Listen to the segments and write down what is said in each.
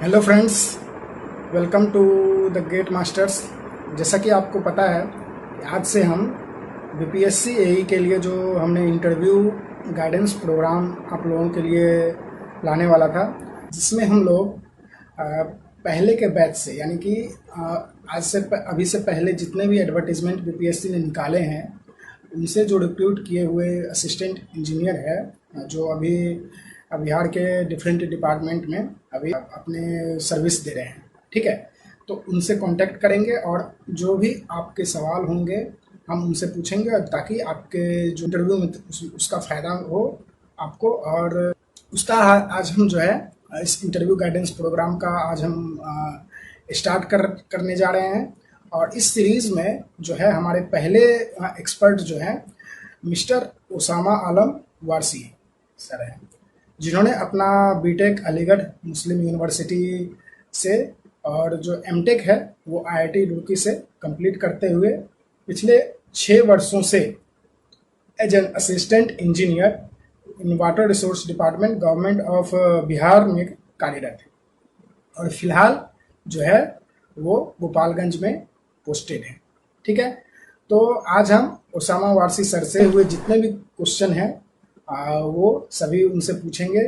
Hello friends, welcome to the gate masters. जैसा कि आपको पता है कि आज से हम बीपीएससी एई के लिए जो हमने इंटरव्यू गाइडेंस प्रोग्राम आप लोगों के लिए लाने वाला था, जिसमें हम लोग पहले के बैच से यानी कि आज से अभी से पहले जितने भी एडवर्टीज़मेंट बीपीएससी ने निकाले हैं उनसे जो रिक्रूट किए हुए असिस्टेंट इंजीनियर है जो अभी बिहार के डिफरेंट डिपार्टमेंट में अभी अपने सर्विस दे रहे हैं, ठीक है। तो उनसे कांटेक्ट करेंगे और जो भी आपके सवाल होंगे हम उनसे पूछेंगे ताकि आपके जो इंटरव्यू में उसका फ़ायदा हो आपको। और उसका आज हम जो है इस इंटरव्यू गाइडेंस प्रोग्राम का आज हम स्टार्ट करने जा रहे हैं। और इस सीरीज़ में जो है हमारे पहले एक्सपर्ट जो है मिस्टर उसामा आलम वारसी सर हैं, जिन्होंने अपना बीटेक अलीगढ़ मुस्लिम यूनिवर्सिटी से और जो एमटेक है वो आईआईटी रुड़की से कंप्लीट करते हुए पिछले 6 वर्षों से as an assistant engineer in water resource department government of Bihar में कार्यरत है और फिलहाल जो है वो गोपालगंज में पोस्टेड है, ठीक है। तो आज हम उसामा वारसी सर से हुए जितने भी क्वेश्चन हैं वो सभी उनसे पूछेंगे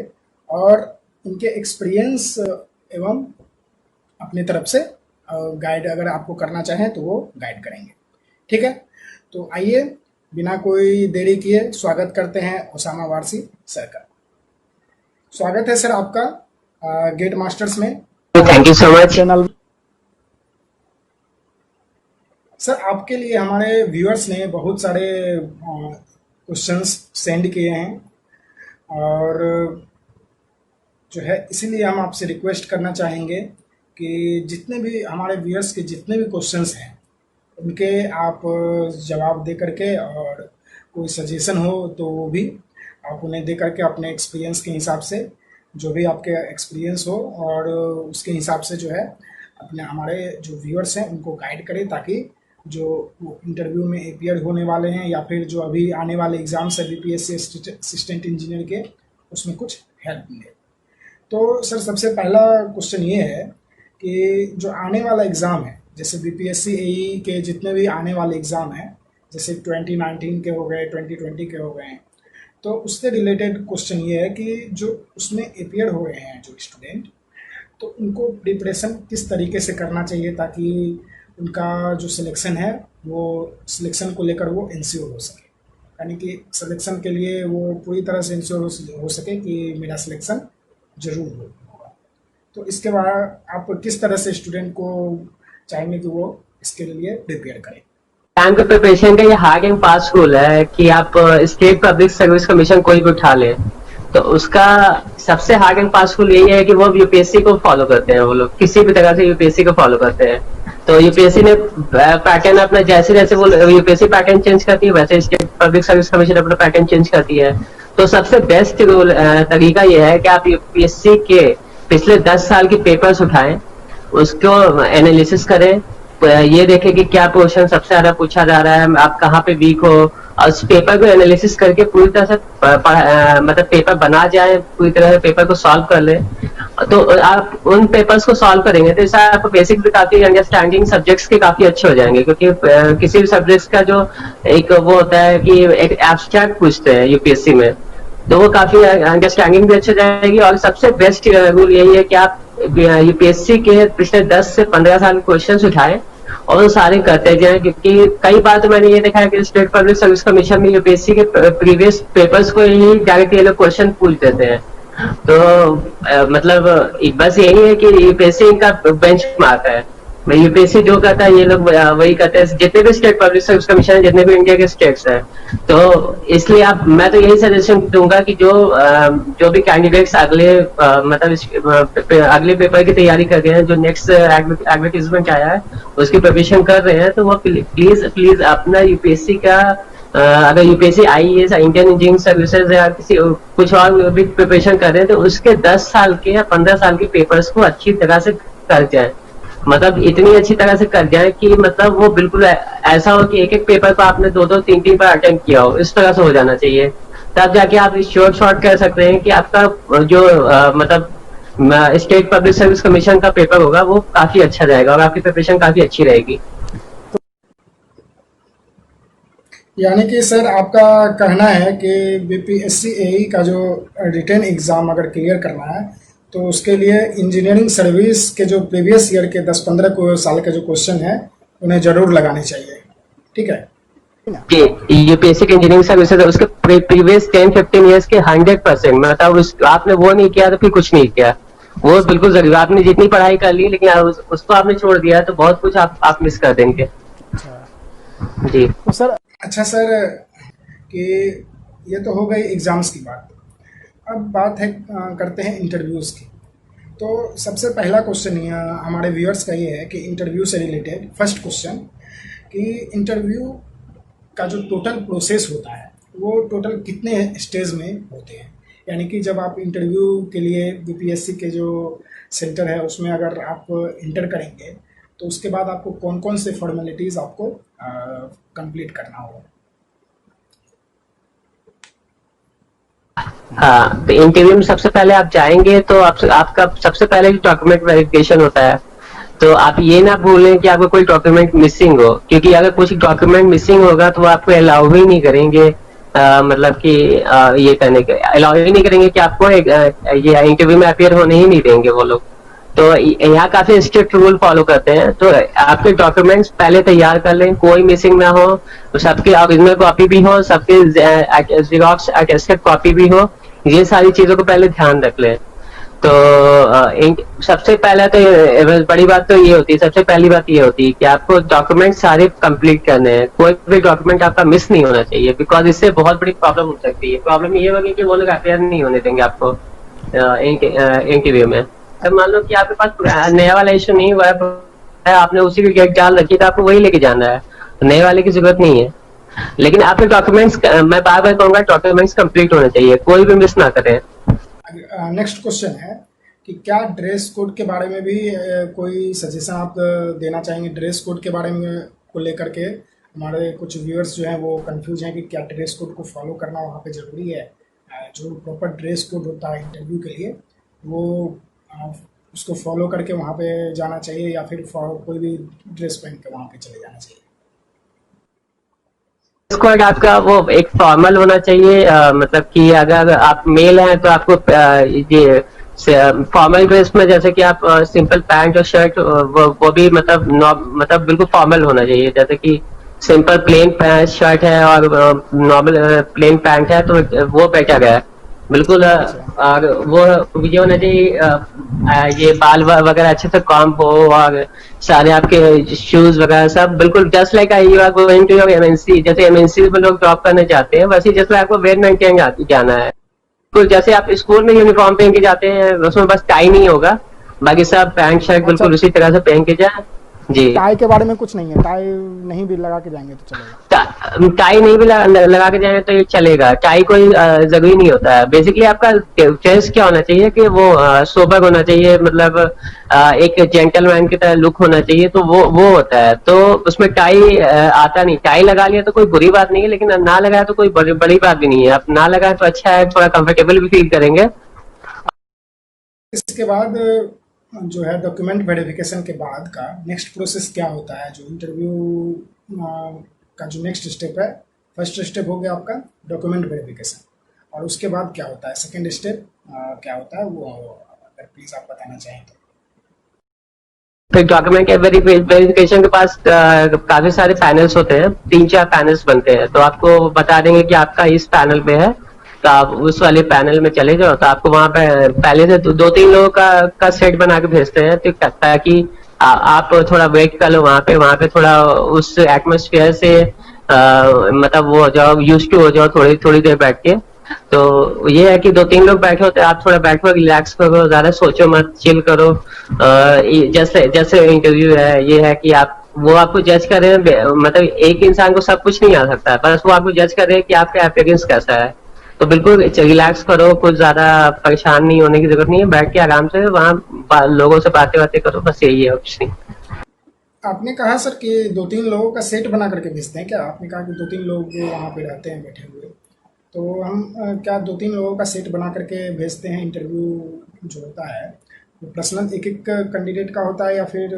और उनके एक्सपीरियंस एवं अपनी तरफ से गाइड अगर आपको करना चाहें तो वो गाइड करेंगे, ठीक है। तो आइए बिना कोई देरी किए स्वागत करते हैं उसामा वारसी सर का। स्वागत है सर आपका गेट मास्टर्स में। Thank you so much channel. Sir आपके लिए हमारे व्यूअर्स ने बहुत सारे क्वेश्चंस सेंड किए हैं और जो है इसीलिए हम आपसे रिक्वेस्ट करना चाहेंगे कि जितने भी हमारे व्यूअर्स के जितने भी क्वेश्चंस हैं उनके आप जवाब दे करके और कोई सजेशन हो तो वो भी आप उन्हें दे करके अपने एक्सपीरियंस के हिसाब से जो भी आपके एक्सपीरियंस हो और उसके हिसाब से जो है अपने हमारे जो व्यूअर्स हैं उनको गाइड करें ताकि जो इंटरव्यू में अपीयर होने वाले हैं या फिर जो अभी आने वाले एग्ज़ाम्स है बीपीएससी असिस्टेंट इंजीनियर के उसमें कुछ हेल्प मिले। तो सर सबसे पहला क्वेश्चन ये है कि जो आने वाला एग्ज़ाम है जैसे बीपीएससी एई के जितने भी आने वाले एग्ज़ाम हैं जैसे 2019 के हो गए 2020 के हो गए हैं, तो उससे रिलेटेड क्वेश्चन ये है कि जो उसमें अपीयर हो रहे हैं जो स्टूडेंट, तो उनको प्रिपरेशन किस तरीके से करना चाहिए ताकि उनका जो सिलेक्शन है वो सिलेक्शन को लेकर वो इंश्योर हो सके, यानी कि सिलेक्शन के लिए वो पूरी तरह से इंश्योर हो सके कि मेरा सिलेक्शन ज़रूर होगा। तो इसके बाद आप किस तरह से स्टूडेंट को चाहेंगे कि वो इसके लिए प्रिपेयर करें? बैंक प्रिपरेशन का ये हार्ड एंड फास्ट रूल है कि आप स्टेट पब्लिक सर्विस कमीशन कोई भी उठा ले तो उसका सबसे हार्ड एंड फास्ट रूल यही है कि वो यूपीएससी को फॉलो करते हैं। वो लोग किसी भी तरह से यूपीएससी को फॉलो करते हैं। तो यूपीएससी ने पैटर्न अपना जैसे जैसे वो यूपीएससी पैटर्न चेंज करती है वैसे स्टेट पब्लिक सर्विस कमीशन अपना पैटर्न चेंज करती है। तो सबसे बेस्ट रूल तरीका ये है कि आप यूपीएससी के पिछले 10 साल के पेपर्स उठाएं, उसको एनालिसिस करें, ये देखें कि क्या क्वेश्चन सबसे ज्यादा पूछा जा रहा है, आप कहाँ पे वीक हो, और उस पेपर को एनालिसिस करके पूरी तरह से मतलब पेपर बना जाए, पूरी तरह से पेपर को सॉल्व कर ले। तो आप उन पेपर्स को सॉल्व करेंगे तो इससे आप बेसिक भी काफी अंडरस्टैंडिंग सब्जेक्ट्स के काफी अच्छे हो जाएंगे, क्योंकि किसी भी सब्जेक्ट्स का जो एक वो होता है कि एक एब्स्ट्रैक्ट पूछते हैं यूपीएससी में, तो वो काफी अंडरस्टैंडिंग भी अच्छी हो जाएगी। और सबसे बेस्ट रूल यही है कि आप यूपीएससी के पिछले 10 से 15 साल के क्वेश्चन उठाएं और वो सारे करते जाएं, क्योंकि कई बार तो मैंने ये देखा है कि स्टेट पब्लिक सर्विस कमीशन में यूपीएससी के प्रीवियस पेपर्स को ही डायरेक्ट ये लोग क्वेश्चन पूछ देते हैं। तो मतलब बस यही है कि यूपीएससी इनका बेंचमार्क है। यूपीएससी जो कहता है ये लोग वही करते हैं, जितने भी स्टेट पब्लिक सर्विस कमीशन है, जितने भी इंडिया के स्टेट्स हैं। तो इसलिए मैं तो यही सजेशन दूंगा कि जो भी कैंडिडेट्स अगले पेपर की तैयारी कर रहे हैं, जो नेक्स्ट एडवर्टीजमेंट आया है उसकी प्रिपरेशन कर रहे हैं, तो वो प्लीज अपना यूपीएससी का अगर UPSC IAS Indian engineering services या किसी कुछ और भी प्रिपरेशन कर रहे हैं तो उसके 10 साल के या 15 साल के पेपर्स को अच्छी तरह से कर जाए। मतलब इतनी अच्छी तरह से कर जाए कि मतलब वो बिल्कुल ऐसा हो कि एक एक पेपर को आपने 2-2 3-3 बार अटेम्प्ट किया हो, इस तरह से हो जाना चाहिए। तब जाके आप शॉर्ट कह सकते हैं कि आपका जो मतलब स्टेट पब्लिक सर्विस कमीशन का पेपर होगा वो काफी अच्छा जाएगा और आपकी प्रिपरेशन काफी अच्छी रहेगी। यानी कि सर आपका कहना है कि बीपीएससी एई का जो रिटन एग्ज़ाम अगर क्लियर करना है तो उसके लिए इंजीनियरिंग सर्विस के जो प्रीवियस ईयर के 10-15 साल के जो क्वेश्चन हैं उन्हें ज़रूर लगाने चाहिए, ठीक है? कि यूपीएससी के इंजीनियरिंग सर्विसेज उसके प्रीवियस 10-15 ईयर्स के 100%, मतलब आपने वो नहीं किया तो फिर कुछ नहीं किया। वो बिल्कुल जरूरी, आपने जितनी पढ़ाई कर ली लेकिन उसको आपने छोड़ दिया तो बहुत कुछ आप मिस कर देंगे। अच्छा जी तो सर, अच्छा सर, कि ये तो हो गई एग्ज़ाम्स की बात। अब बात है करते हैं इंटरव्यूज़ की। तो सबसे पहला क्वेश्चन हमारे व्यूअर्स का ये है कि इंटरव्यू से रिलेटेड फर्स्ट क्वेश्चन कि इंटरव्यू का जो टोटल प्रोसेस होता है वो टोटल कितने स्टेज में होते हैं? यानी कि जब आप इंटरव्यू के लिए बीपीएससी के जो सेंटर है उसमें अगर आप इंटर करेंगे तो उसके बाद आपको कौन कौन से फॉर्मेलिटीज़ आपको कंप्लीट करना होगा? हाँ, तो इंटरव्यू में सबसे पहले आप जाएंगे तो आपका सबसे पहले डॉक्यूमेंट वेरिफिकेशन होता है। तो आप ये ना भूलें कि आपका कोई डॉक्यूमेंट मिसिंग हो, क्योंकि अगर कुछ डॉक्यूमेंट मिसिंग होगा तो वो आपको अलाउ ही नहीं करेंगे। मतलब कि ये करने के अलाउ ही नहीं करेंगे कि आपको ये इंटरव्यू में अपियर होने ही नहीं देंगे वो लोग। तो यहाँ काफी स्ट्रिक्ट रूल फॉलो करते हैं, तो आपके डॉक्यूमेंट्स पहले तैयार कर लें, कोई मिसिंग ना हो, तो सबके ओरिजिनल कॉपी भी हो, सबके जेरॉक्स अटेस्टेड कॉपी भी हो, ये सारी चीजों को पहले ध्यान रख लें। तो सबसे पहला तो बड़ी बात तो ये होती है, सबसे पहली बात ये होती है कि आपको डॉक्यूमेंट सारे कंप्लीट करने हैं, कोई भी डॉक्यूमेंट आपका मिस नहीं होना चाहिए, बिकॉज इससे बहुत बड़ी प्रॉब्लम हो सकती है। प्रॉब्लम ये होगी कि वो लोग अपेयर नहीं होने देंगे आपको इंटरव्यू में। अब मान लो कि आपके पास नया वाला इशू नहीं हुआ है, आपने उसी की डेट डाल रखी तो आपको वही लेके जाना है, तो नए वाले की जरूरत नहीं है। लेकिन आपके डॉक्यूमेंट्स, मैं बार बार कहूंगा, डॉक्यूमेंट्स कंप्लीट होने चाहिए, कोई भी मिस ना करें। नेक्स्ट क्वेश्चन है कि क्या ड्रेस कोड के बारे में भी कोई सजेशन आप देना चाहेंगे? ड्रेस कोड के बारे में को लेकर के हमारे कुछ व्यूअर्स जो हैं वो कंफ्यूज हैं कि क्या ड्रेस कोड को फॉलो करना वहाँ पे ज़रूरी है? जो प्रॉपर ड्रेस कोड होता है इंटरव्यू के लिए वो उसको फॉलो करके वहाँ पे जाना चाहिए या फिर कोई भी ड्रेस पहन के वहाँ पे चले जाना चाहिए? कोड आपका वो एक फॉर्मल होना चाहिए, मतलब कि अगर आप मेल हैं तो आपको ये फॉर्मल ड्रेस में, जैसे कि आप सिंपल पैंट और शर्ट, वो भी मतलब बिल्कुल फॉर्मल होना चाहिए। जैसे कि सिंपल प्लेन शर्ट है और नॉर्मल प्लेन पैंट है तो वो बेटर है बिल्कुल। अच्छा। और वो ये होना चाहिए, ये बाल वगैरह अच्छे से कॉम हो, और सारे आपके शूज वगैरह सब बिल्कुल just like you are going to your MNC, जैसे एमएनसी में लोग जॉब करने जाते हैं वैसे जैसे आपको वेल मेंटेन जाना है। बिल्कुल जैसे आप स्कूल में यूनिफॉर्म पहन के जाते हैं, उसमें बस टाई नहीं होगा, बाकी सब पैंट शर्ट अच्छा, बिल्कुल उसी तरह से पहन के जाए। जी। टाई के बारे में कुछ नहीं है? टाई नहीं भी लगा के जाएंगे तो चलेगा? टाई नहीं भी लगा के जाए तो ये चलेगा, टाई कोई जरूरी नहीं होता है। बेसिकली आपका चॉइस क्या होना चाहिए कि वो सोबर होना चाहिए, मतलब एक जेंटलमैन की तरह लुक होना चाहिए, तो वो होता है। तो उसमें टाई आता नहीं, टाई लगा लिया तो कोई बुरी बात नहीं है, लेकिन ना लगाया तो कोई बड़ी बात भी नहीं है। आप ना लगाए तो अच्छा है, थोड़ा कंफर्टेबल भी फील करेंगे। इसके बाद जो है डॉक्यूमेंट वेरिफिकेशन के बाद का नेक्स्ट प्रोसेस क्या होता है? जो इंटरव्यू का जो नेक्स्ट स्टेप है, फर्स्ट स्टेप हो गया आपका डॉक्यूमेंट वेरिफिकेशन, और उसके बाद क्या होता है सेकंड स्टेप क्या होता है वो अगर प्लीज़ आप बताना चाहें तो? फिर डॉक्यूमेंट वेरिफिकेशन के पास काफी सारे पैनल्स होते हैं, 3-4 पैनल्स बनते हैं, तो आपको बता देंगे कि आपका इस पैनल पे है, तो आप उस वाले पैनल में चले जाओ। तो आपको वहां पे पहले से 2-3 लोगों का सेट बना के भेजते हैं, तो ताकि आप थोड़ा वेट कर लो वहां पे थोड़ा उस एटमोसफियर से मतलब वो हो जाओ, यूज टू हो जाओ थोड़ी थोड़ी देर बैठ के। तो ये है कि 2-3 लोग बैठे होते हैं, आप थोड़ा बैठो, रिलैक्स करो, ज्यादा सोचो मत, चिल करो। जैसे जैसे इंटरव्यू है, ये है कि आप वो आपको जज कर रहे हैं, मतलब एक इंसान को सब कुछ नहीं आ सकता है, बस वो आपको जज कर रहे हैं कि आपका अपियरेंस कैसा है। तो बिल्कुल रिलैक्स करो, कुछ ज्यादा परेशान नहीं होने की जरूरत नहीं है, बैठ के आराम से वहाँ लोगों से बातें बातें करो, बस यही है, कुछ नहीं। आपने कहा सर कि 2-3 लोगों का सेट बना करके भेजते हैं क्या? आपने कहा कि 2-3 लोग वहाँ पे रहते हैं बैठे हुए, तो हम क्या 2-3 लोगों का सेट बना करके भेजते हैं इंटरव्यू जो होता है वो पर्सनल एक एक कैंडिडेट का होता है या फिर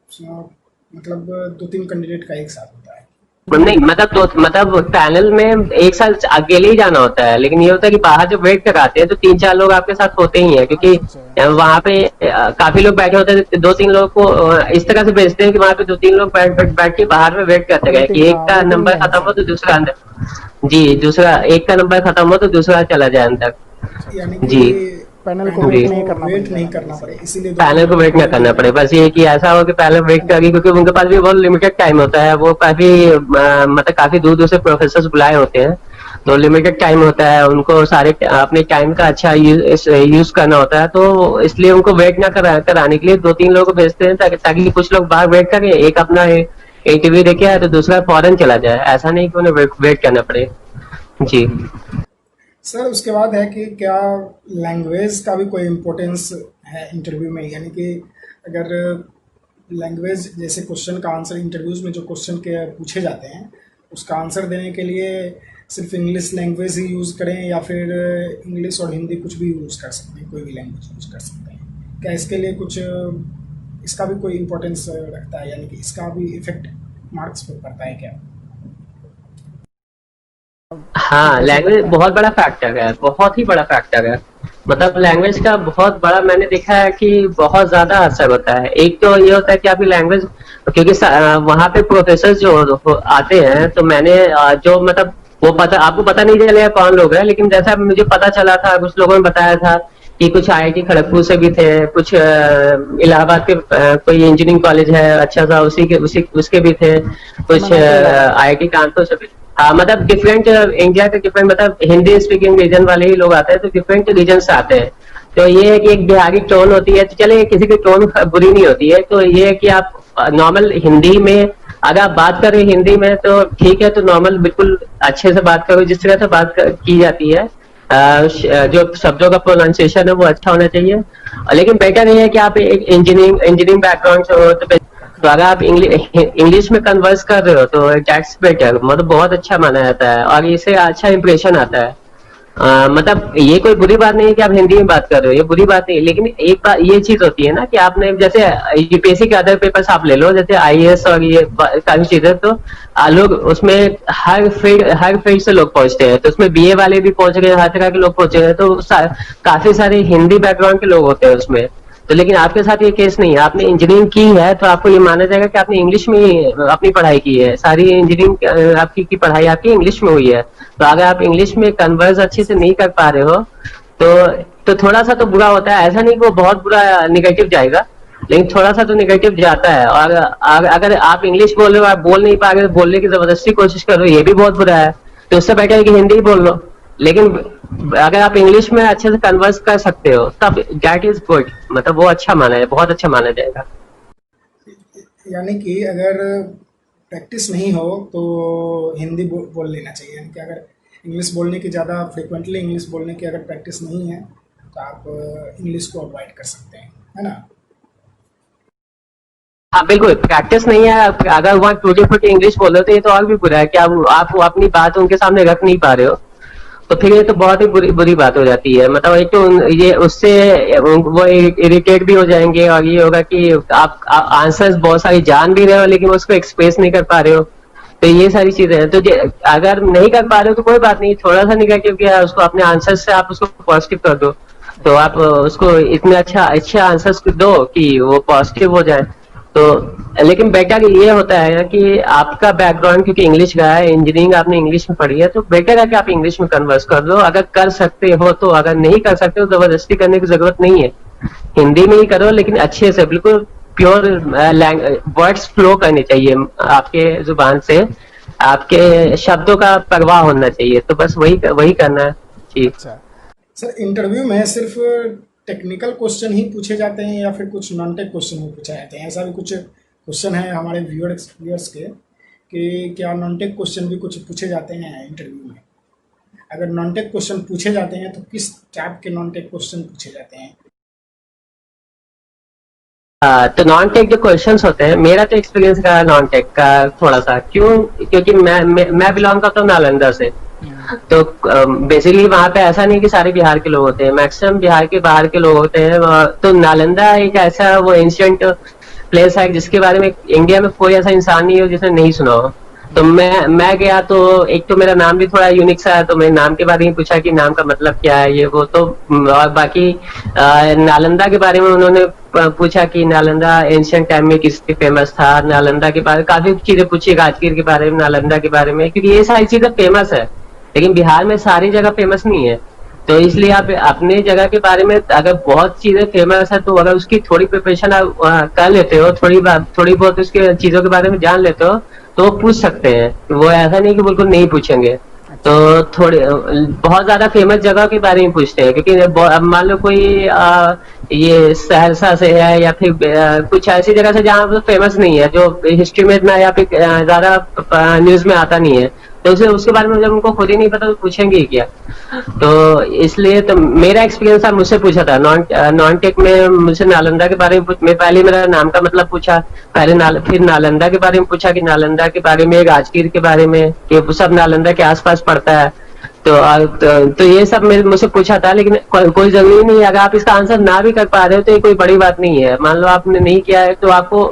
मतलब 2-3 कैंडिडेट का एक साथ होता है? नहीं मतलब मतलब पैनल में एक साथ अकेले ही जाना होता है, लेकिन ये होता है कि बाहर जब वेट कराते हैं तो 3-4 लोग आपके साथ होते ही हैं, क्योंकि अच्छा अच्छा। वहां पे काफी लोग बैठे होते हैं, 2-3 लोग को इस तरह से भेजते हैं कि वहां पे 2-3 लोग बैठ के बाहर में वेट करते रहे कि वेटिंग, एक हाँ का वेटिंग नंबर में है खत्म हो सब। तो दूसरा अंदर। जी, दूसरा एक का नंबर खत्म हो तो दूसरा चला जाए अंदर। यानी कि जी। पैनल को जी। वेट नहीं करना पड़े, इसीलिए 2-3 पैनल को लोग वेट को ना करना वेटिंग में पड़े, रखा बस ये कि ऐसा हो कि पहले वेट है ना? करें, क्योंकि उनके पास भी बहुत लिमिटेड टाइम होता है, वो काफी मतलब काफी दूर दूर से प्रोफेसर बुलाए होते हैं, तो लिमिटेड टाइम होता है, उनको सारे अपने टाइम का अच्छा यूज करना होता है, तो इसलिए उनको वेट ना कराने के लिए 2-3 लोगों को भेजते हैं, ताकि कुछ लोग बाहर वेट करें, एक अपना इंटरव्यू देके आए तो दूसरा फॉरन चला जाए, ऐसा नहीं कि उन्हें वेट करना पड़े। जी। सर उसके बाद है कि क्या लैंग्वेज का भी कोई इम्पोर्टेंस है इंटरव्यू में? यानी कि अगर लैंग्वेज जैसे क्वेश्चन का आंसर इंटरव्यूज में जो क्वेश्चन के पूछे जाते हैं उसका आंसर देने के लिए सिर्फ इंग्लिश लैंग्वेज ही यूज़ करें या फिर इंग्लिश और हिंदी कुछ भी यूज़ कर सकते हैं, कोई भी लैंग्वेज यूज़ कर सकते हैं? क्या इसके लिए कुछ इसका भी कोई इम्पोर्टेंस रखता है, यानी कि इसका भी इफेक्ट मार्क्स पर पड़ता है क्या? हाँ, कैसे लैंग्वेज पड़ता है? बहुत बड़ा फैक्टर है, बहुत ही बड़ा फैक्टर है। मतलब लैंग्वेज का बहुत बड़ा मैंने देखा है कि बहुत ज्यादा असर होता है। एक तो ये होता है कि आपकी लैंग्वेज, क्योंकि वहाँ पे प्रोफेसर जो आते हैं, तो मैंने जो मतलब वो पता आपको पता नहीं चलेगा कौन लोग हैं, लेकिन जैसा मुझे पता चला था, कुछ लोगों ने बताया था कि कुछ आईआईटी खड़गपुर से भी थे, कुछ इलाहाबाद के कोई इंजीनियरिंग कॉलेज है अच्छा सा, उसी के उसी उसके भी थे, कुछ एमएनआईटी इलाहाबाद। आईआईटी कानपुर से भी। हाँ मतलब डिफरेंट, इंडिया के डिफरेंट, मतलब हिंदी स्पीकिंग रीजन वाले ही लोग आते हैं, तो डिफरेंट रीजन से आते हैं। तो ये है कि एक बिहारी टोन होती है, तो चले किसी की टोन बुरी नहीं होती है, तो ये है कि आप नॉर्मल हिंदी में अगर आप बात कर रहे हैं हिंदी में तो ठीक है, तो नॉर्मल बिल्कुल अच्छे से बात करो, जिस तरह से की जाती है, जो शब्दों का प्रोनाउंसिएशन है वो अच्छा होना चाहिए। लेकिन बेटर ये है कि आप एक इंजीनियरिंग इंजीनियरिंग बैकग्राउंड से हो, तो अगर आप इंग्लिश में कन्वर्स कर रहे हो तो दैट्स बेटर, मतलब बहुत अच्छा माना जाता है और इससे अच्छा इंप्रेशन आता है। मतलब ये कोई बुरी बात नहीं है कि आप हिंदी में बात कर रहे हो, ये बुरी बात नहीं है, लेकिन एक बात ये चीज होती है ना कि आपने जैसे यूपीएससी के अदर पेपर्स आप ले लो, जैसे आईएएस और ये काफी चीजें, तो लोग उसमें हर फील्ड से लोग पहुंचते हैं, तो उसमें बीए वाले भी पहुंच गए, हर तरह के लोग पहुंचे हैं, तो काफी सारे हिंदी बैकग्राउंड के लोग होते हैं उसमें। तो लेकिन आपके साथ ये केस नहीं है, आपने इंजीनियरिंग की है तो आपको ये माना जाएगा कि आपने इंग्लिश में ही अपनी पढ़ाई की है, सारी इंजीनियरिंग आपकी की पढ़ाई आपकी इंग्लिश में हुई है। तो अगर आप इंग्लिश में कन्वर्स अच्छे से नहीं कर पा रहे हो तो थोड़ा सा तो बुरा होता है, ऐसा नहीं कि वो बहुत बुरा निगेटिव जाएगा, लेकिन थोड़ा सा तो निगेटिव जाता है। और अगर आप इंग्लिश बोल रहे हो, आप बोल नहीं पा रहे हो, बोलने की जबरदस्ती कोशिश कर रहे हो, ये भी बहुत बुरा है। तो उससे बेटर है कि हिंदी ही बोल लो, लेकिन अगर आप इंग्लिश में अच्छे से कन्वर्स कर सकते हो तब दैट इज गुड, मतलब वो अच्छा माना है, बहुत अच्छा माना जाएगा। यानी कि अगर प्रैक्टिस नहीं हो तो हिंदी बोल लेना चाहिए, यानी कि अगर इंग्लिश बोलने की ज़्यादा फ्रिक्वेंटली इंग्लिश बोलने की अगर प्रैक्टिस नहीं है तो आप इंग्लिश को अवॉइड कर सकते हैं, है ना? हाँ बिल्कुल, प्रैक्टिस नहीं है, अगर वहाँ टूटी फूटी इंग्लिश बोल रहे हो तो ये तो और भी बुरा है कि आप वो अपनी बात उनके सामने रख नहीं पा रहे हो, तो फिर ये तो बहुत ही बुरी बुरी बात हो जाती है। मतलब एक तो ये उससे वो इरिटेट भी हो जाएंगे, और ये होगा कि आप आंसर्स बहुत सारी जान भी रहे हो लेकिन उसको एक्सप्रेस नहीं कर पा रहे हो, तो ये सारी चीजें हैं। तो अगर नहीं कर पा रहे हो तो कोई बात नहीं, थोड़ा सा निगेटिव किया उसको अपने आंसर से आप उसको पॉजिटिव कर दो, तो आप उसको इतने अच्छे आंसर्स दो कि वो पॉजिटिव हो जाए। तो लेकिन बेटर ये होता है कि आपका बैकग्राउंड क्योंकि इंग्लिश का है, इंजीनियरिंग आपने इंग्लिश में पढ़ी है, तो बेटर है कि आप इंग्लिश में कन्वर्स कर लो अगर कर सकते हो तो। अगर नहीं कर सकते हो जबरदस्ती करने की जरूरत नहीं है, हिंदी में ही करो, लेकिन अच्छे से बिल्कुल प्योर वर्ड्स फ्लो करने चाहिए आपके जुबान से, आपके शब्दों का परवाह होना चाहिए, तो बस वही वही करना है जी। अच्छा सर, इंटरव्यू में सिर्फ टेक्निकल क्वेश्चन ही पूछे जाते हैं या फिर कुछ नॉन टेक क्वेश्चन भी पूछे जाते हैं? ऐसा भी कुछ क्वेश्चन है हमारे व्यूअर्स के कि क्या नॉन टेक क्वेश्चन भी कुछ पूछे जाते हैं इंटरव्यू में? अगर नॉन टेक क्वेश्चन पूछे जाते हैं तो किस टाइप के नॉन टेक क्वेश्चन पूछे जाते हैं? तो नॉन टेक जो क्वेश्चंस होते हैं, मेरा तो एक्सपीरियंस रहा नॉन टेक का थोड़ा सा, क्योंकि मैं बिलोंग करता हूँ नालंदा से, तो बेसिकली वहाँ पे ऐसा नहीं कि सारे बिहार के लोग होते हैं, मैक्सिमम बिहार के बाहर के लोग होते हैं। तो नालंदा एक ऐसा वो एंशियंट प्लेस है जिसके बारे में इंडिया में कोई ऐसा इंसान नहीं हो जिसने नहीं सुना हो। तो मैं गया तो एक तो मेरा नाम भी थोड़ा यूनिक सा है, तो मेरे नाम के बारे में पूछा कि नाम का मतलब क्या है ये वो। तो और बाकी नालंदा के बारे में उन्होंने पूछा कि नालंदा एंशियंट टाइम में किस लिए फेमस था, नालंदा के बारे में काफी चीजें पूछी, राजगीर के बारे में, नालंदा के बारे में, क्योंकि ये सारी चीजें फेमस है। लेकिन बिहार में सारी जगह फेमस नहीं है। तो इसलिए आप अपने जगह के बारे में अगर बहुत चीजें फेमस है तो अगर उसकी थोड़ी प्रिपरेशन आप कर लेते हो, थोड़ी बहुत उसके चीजों के बारे में जान लेते हो तो वो पूछ सकते हैं। वो ऐसा नहीं कि बिल्कुल नहीं पूछेंगे। तो थोड़े बहुत ज्यादा फेमस जगह के बारे में पूछते हैं, क्योंकि अब मान लो कोई ये सहरसा से है या फिर कुछ ऐसी जगह से जहाँ फेमस नहीं है, जो हिस्ट्री में इतना या फिर ज्यादा न्यूज में आता नहीं है, तो उसे उसके बारे में जब उनको खुद ही नहीं पता तो पूछेंगे ही क्या। तो इसलिए तो मेरा एक्सपीरियंस था, मुझसे पूछा था नॉन टेक में, मुझसे नालंदा के बारे में मैं पहले मेरा नाम का मतलब पूछा, फिर नालंदा के बारे में पूछा कि नालंदा के बारे में, राजगीर के बारे में, कि वो सब नालंदा के आसपास पड़ता है। तो ये सब मुझसे पूछा था। लेकिन कोई जरूरी नहीं है, अगर आप इसका आंसर ना भी कर पा रहे हो तो ये कोई बड़ी बात नहीं है। मान लो आपने नहीं किया है तो आपको,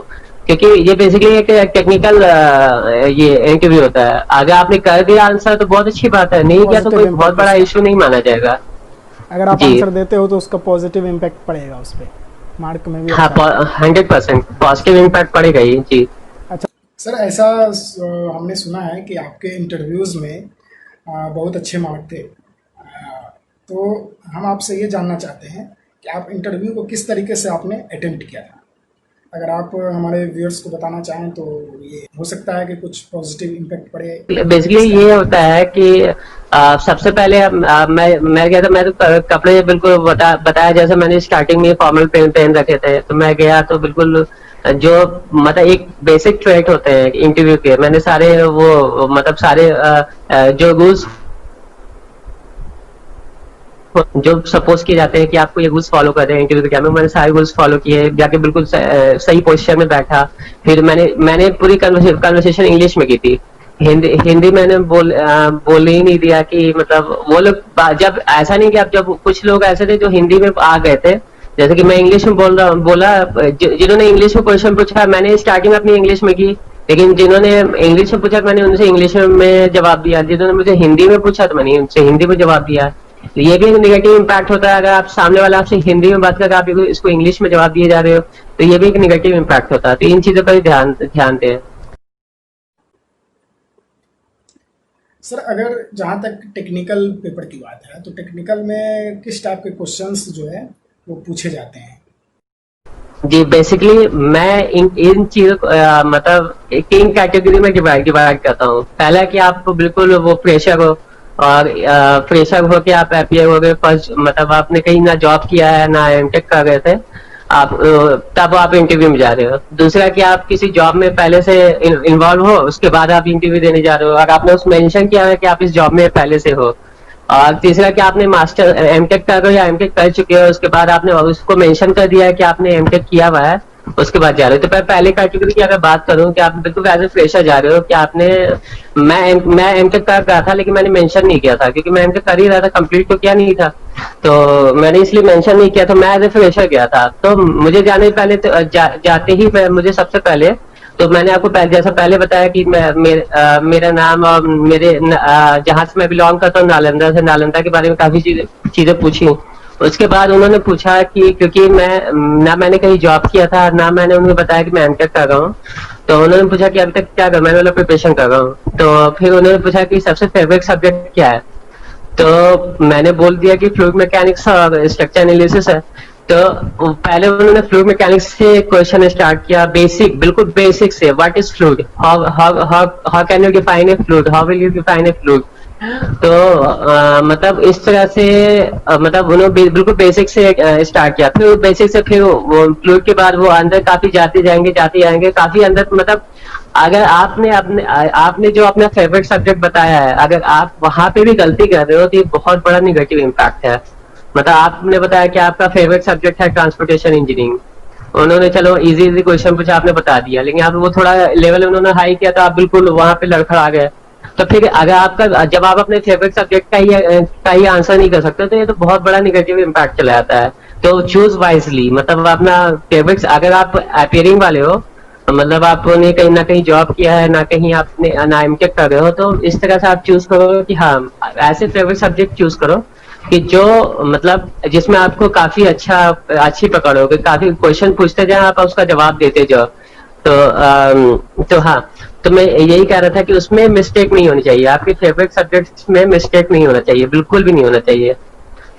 क्योंकि ये बेसिकली एक टेक्निकल ये इंटरव्यू होता है, अगर आपने कर दिया आंसर तो बहुत अच्छी बात है, नहीं किया तो कोई बहुत बड़ा इशू नहीं माना जाएगा। अगर आप आंसर देते हो तो उसका पॉजिटिव इम्पैक्ट पड़ेगा उस पर, मार्क में भी। हाँ, 100% पॉजिटिव इम्पैक्ट पड़ेगा ही जी। अच्छा सर, ऐसा हमने सुना है कि आपके इंटरव्यूज़ में बहुत अच्छे मार्क थे। तो हम आपसे ये जानना चाहते हैं कि आप इंटरव्यू को किस तरीके से आपने अटेम्प्ट किया था। अगर आप हमारे व्यूअर्स को बताना चाहें तो ये हो सकता है कि कुछ पॉजिटिव इम्पैक्ट पड़े। बेसिकली ये होता है कि सबसे पहले मैं गया था, मैं तो कपड़े बिल्कुल बताया जैसे मैंने स्टार्टिंग में फॉर्मल पहन रखे थे। तो मैं गया तो बिल्कुल जो मतलब एक बेसिक ट्रेट होते हैं इंटरव्यू के, मैंने सारे वो मतलब सारे जो रूल्स जो सपोज किए जाते हैं कि आपको ये रूल्स फॉलो कर रहे हैं इंटरव्यू के टाइम में, मैंने सारे रूल्स फॉलो किए, जाके बिल्कुल सही पोजीशन में बैठा। फिर मैंने पूरी कन्वर्सेशन इंग्लिश में की थी। हिंदी मैंने बोल ही नहीं दिया कि मतलब वो लोग जब ऐसा नहीं कि आप, जब कुछ लोग ऐसे थे जो हिंदी में आ गए थे, जैसे कि मैं इंग्लिश में बोला जिन्होंने इंग्लिश में क्वेश्चन पूछा मैंने स्टार्टिंग अपनी इंग्लिश में की, लेकिन जिन्होंने इंग्लिश में पूछा मैंने उनसे इंग्लिश में जवाब दिया, जिन्होंने मुझे हिंदी में पूछा तो मैंने उनसे हिंदी में जवाब दिया। ये भी एक निगेटिव इम्पैक्ट होता है, अगर आप सामने वाला आपसे हिंदी में बात करके आप इसको इंग्लिश में जवाब दिए जा रहे हो तो ये भी एक निगेटिव इम्पैक्ट होता है। तो इन चीजों पर ध्यान दें। सर, अगर जहाँ तक टेक्निकल पेपर की बात है तो टेक्निकल में किस टाइप के क्वेश्चंस जो है वो पूछे जाते हैं? जी, बेसिकली मैं इन चीजों को मतलब तीन कैटेगरी में डिवाइड करता हूँ। पहला कि आप बिल्कुल वो फ्रेशर हो, और फ्रेशर हो के आप एपीआई हो गए, फर्स्ट मतलब आपने कहीं ना जॉब किया है ना एमटेक कर रहे थे आप, तब आप इंटरव्यू में जा रहे हो। दूसरा कि आप किसी जॉब में पहले से इन्वॉल्व हो, उसके बाद आप इंटरव्यू देने जा रहे हो और आपने उस मेंशन किया है कि आप इस जॉब में पहले से हो। और तीसरा कि आपने मास्टर एमटेक कर रहे हो या एमटेक कर चुके हो, उसके बाद आपने उसको मेंशन कर दिया है कि आपने एमटेक किया हुआ है, उसके बाद जा रहे हो। तो पहले कैटेगरी की अगर बात करूं कि आप बिल्कुल एज ए फ्रेशर जा रहे हो कि आपने, मैं एमटेक कर रहा था लेकिन मैंने मेंशन नहीं किया था, क्योंकि मैं एमटेक कर ही रहा था, कंप्लीट तो किया नहीं था, तो मैंने इसलिए मेंशन नहीं किया। तो मैं एज ए फ्रेशर गया था। तो मुझे जाने से पहले जाते ही मुझे सबसे पहले, तो मैंने आपको जैसा पहले बताया कि मेरा नाम और मेरे जहां से मैं बिलोंग करता हूँ नालंदा से, नालंदा के बारे में काफी चीजें पूछी। उसके बाद उन्होंने पूछा कि क्योंकि मैंने कहीं जॉब किया था ना मैंने उन्हें बताया कि मैं एमटेक कर रहा हूँ, तो उन्होंने पूछा कि अभी तक क्या कर, मैंने प्रिपरेशन कर रहा हूँ। तो फिर उन्होंने पूछा कि सबसे फेवरेट सब्जेक्ट क्या है, तो मैंने बोल दिया कि फ्लूइड मैकेनिक्स और स्ट्रक्चर एनालिसिस है। तो पहले उन्होंने फ्लूइड मैकेनिक्स से क्वेश्चन स्टार्ट किया, बेसिक, बिल्कुल बेसिक से, what is fluid, how can you define a fluid, how will you define a fluid. तो मतलब इस तरह से मतलब उन्होंने बिल्कुल बेसिक से स्टार्ट किया। फिर बेसिक से फिर वो फ्लूइड के बाद वो अंदर काफी जाते जाएंगे काफी अंदर। मतलब अगर आपने जो अपना फेवरेट सब्जेक्ट बताया है, अगर आप वहां पे भी गलती कर रहे हो तो ये बहुत बड़ा निगेटिव इम्पैक्ट है। मतलब आपने बताया कि आपका फेवरेट सब्जेक्ट है ट्रांसपोर्टेशन इंजीनियरिंग, उन्होंने चलो इजी क्वेश्चन पूछा, आपने बता दिया, लेकिन आप वो थोड़ा लेवल उन्होंने हाई किया तो आप बिल्कुल वहां पे लड़खड़ा गए। तो फिर अगर आपका जब आप अपने फेवरेट सब्जेक्ट का ही आंसर नहीं कर सकते तो ये तो बहुत बड़ा निगेटिव इम्पैक्ट चला जाता है। तो चूज वाइजली, मतलब अपना फेवरेट, अगर आप अपियरिंग वाले हो, मतलब आपने कहीं ना कहीं जॉब किया है, ना कहीं आपने ना एमटेक कर रहे हो, तो इस तरह से आप चूज करो कि हाँ, ऐसे फेवरेट सब्जेक्ट चूज करो कि जो मतलब जिसमें आपको काफी अच्छी पकड़ हो, कि काफी क्वेश्चन पूछते जाए, आप उसका जवाब देते जाओ। तो हाँ, तो मैं यही कह रहा था कि उसमें मिस्टेक नहीं होनी चाहिए, आपके फेवरेट सब्जेक्ट्स में मिस्टेक नहीं होना चाहिए, बिल्कुल भी नहीं होना चाहिए।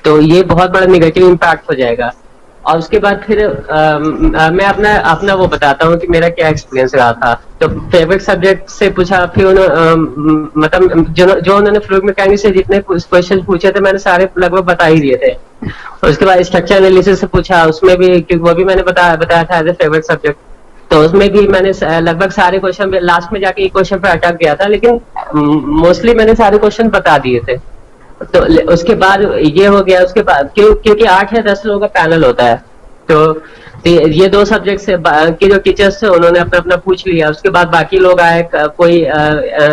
तो ये बहुत बड़ा निगेटिव इम्पैक्ट हो जाएगा। और उसके बाद फिर मैं अपना अपना वो बताता हूँ कि मेरा क्या एक्सपीरियंस रहा था। तो फेवरेट सब्जेक्ट से पूछा, फिर मतलब जो उन्होंने फ्लूइड मैकेनिक्स से जितने क्वेश्चन पूछे थे मैंने सारे लगभग बता ही दिए थे। उसके बाद स्ट्रक्चर एनालिसिस से पूछा, उसमें भी, क्योंकि वो भी मैंने बताया था एज ए फेवरेट सब्जेक्ट। तो उसमें भी मैंने लगभग सारे क्वेश्चन, लास्ट में जाके एक क्वेश्चन पे अटक गया था, लेकिन मोस्टली मैंने सारे क्वेश्चन बता दिए थे। तो उसके बाद ये हो गया, उसके बाद क्योंकि 8 या 10 लोगों का पैनल होता है, तो ये दो सब्जेक्ट से के जो टीचर्स थे उन्होंने अपना अपना पूछ लिया। उसके बाद बाकी लोग आए, कोई